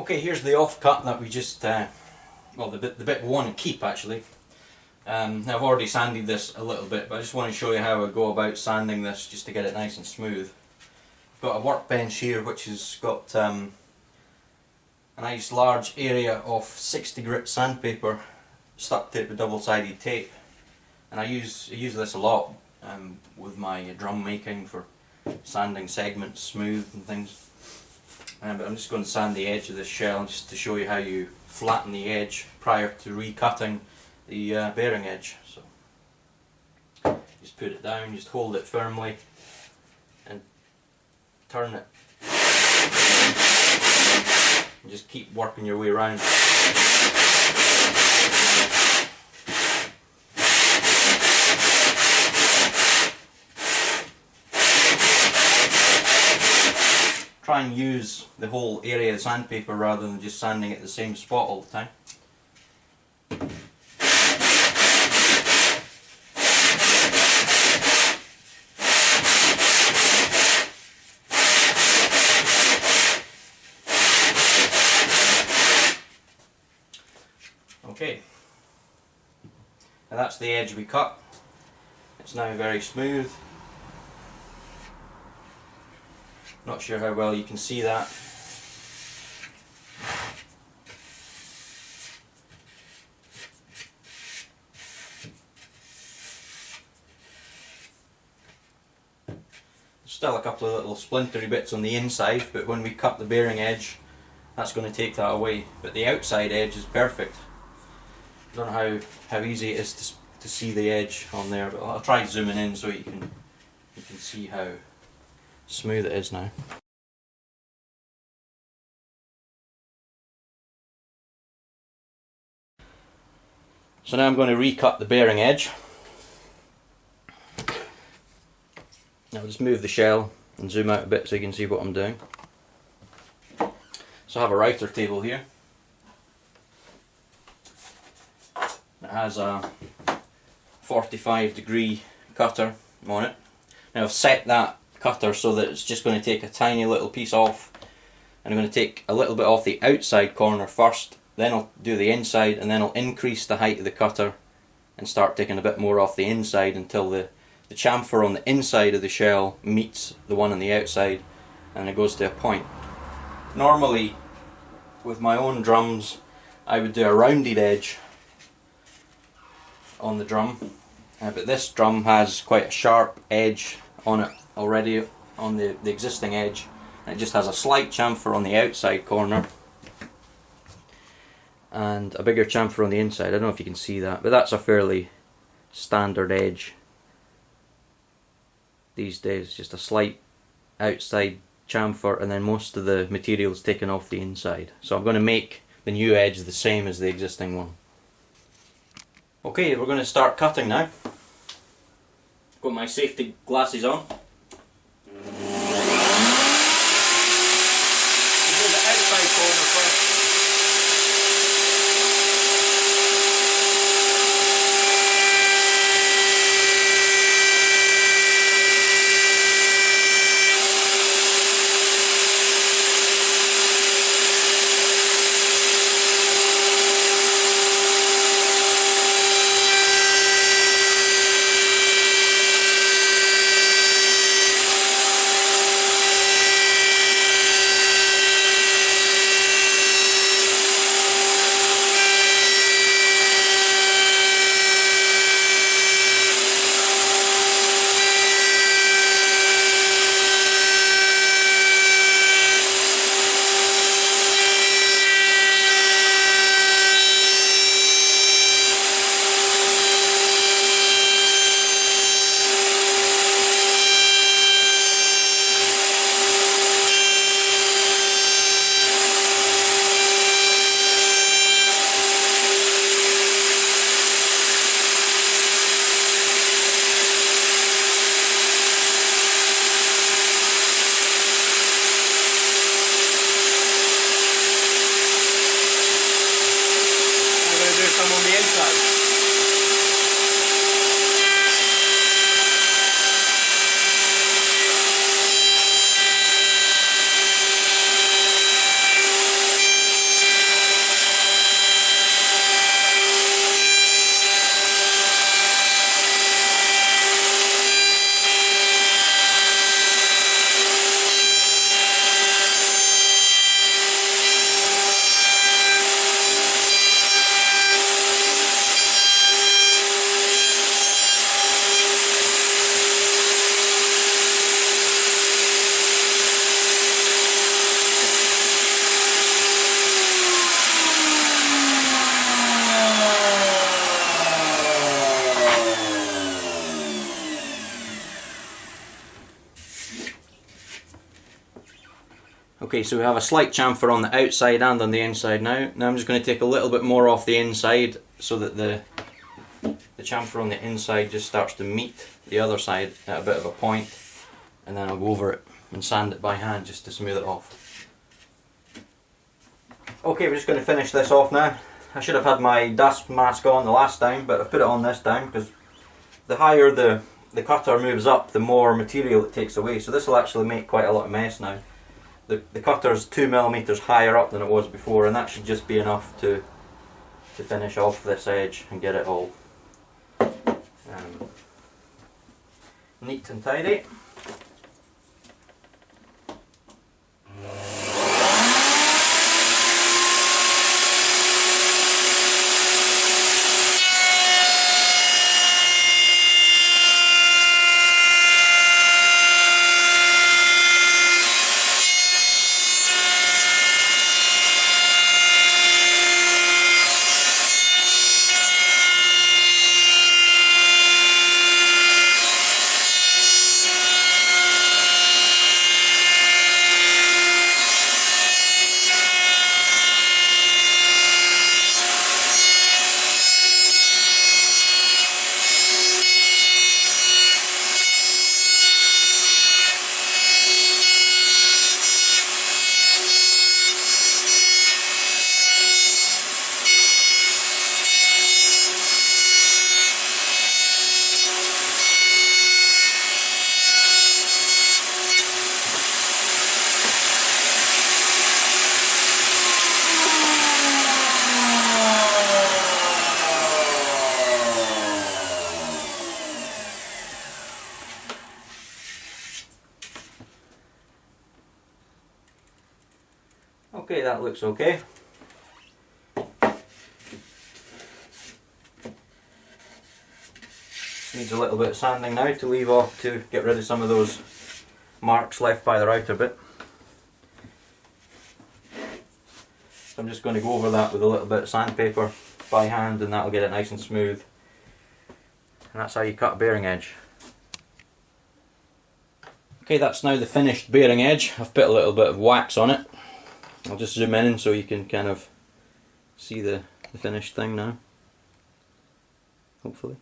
Okay, here's the offcut that we just, well, the bit we want to keep actually. Now I've already sanded this a little bit, but I just want to show you how I go about sanding this just to get it nice and smooth. I've got a workbench here which has got a nice large area of 60 grit sandpaper stuck to it with double-sided tape, and I use this a lot with my drum making for sanding segments smooth and things. But I'm just going to sand the edge of this shell just to show you how you flatten the edge prior to recutting the bearing edge. So just put it down, just hold it firmly and turn it, and just keep working your way around. Try and use the whole area of sandpaper rather than just sanding at the same spot all the time. Okay, now that's the edge we cut. It's now very smooth. Not sure how well you can see that. Still a couple of little splintery bits on the inside, but when we cut the bearing edge, that's going to take that away. But the outside edge is perfect. I don't know how easy it is to see the edge on there, but I'll try zooming in so you can see how smooth it is now. So now I'm going to recut the bearing edge. Now I'll just move the shell and zoom out a bit so you can see what I'm doing. So I have a router table here. It has a 45-degree cutter on it. Now I've set that cutter so that it's just going to take a tiny little piece off, and I'm going to take a little bit off the outside corner first, then I'll do the inside, and then I'll increase the height of the cutter and start taking a bit more off the inside until the chamfer on the inside of the shell meets the one on the outside, and it goes to a point. Normally with my own drums I would do a rounded edge on the drum, but this drum has quite a sharp edge on it already on the existing edge, and it just has a slight chamfer on the outside corner and a bigger chamfer on the inside. I don't know if you can see that, but that's a fairly standard edge these days, just a slight outside chamfer and then most of the material is taken off the inside. So I'm going to make the new edge the same as the existing one. Okay, we're going to start cutting now. Got my safety glasses on. Okay, so we have a slight chamfer on the outside and on the inside now. Now I'm just going to take a little bit more off the inside so that the chamfer on the inside just starts to meet the other side at a bit of a point, and then I'll go over it and sand it by hand just to smooth it off. Okay, we're just going to finish this off now. I should have had my dust mask on the last time, but I've put it on this time because the higher the cutter moves up, the more material it takes away. So this will actually make quite a lot of mess now. The cutter's 2mm higher up than it was before, and that should just be enough to finish off this edge and get it all neat and tidy. Okay, that looks okay. Needs a little bit of sanding now to leave off to get rid of some of those marks left by the router bit. So I'm just going to go over that with a little bit of sandpaper by hand, and that'll get it nice and smooth. And that's how you cut a bearing edge. Okay, that's now the finished bearing edge. I've put a little bit of wax on it. I'll just zoom in so you can kind of see the finished thing now, hopefully.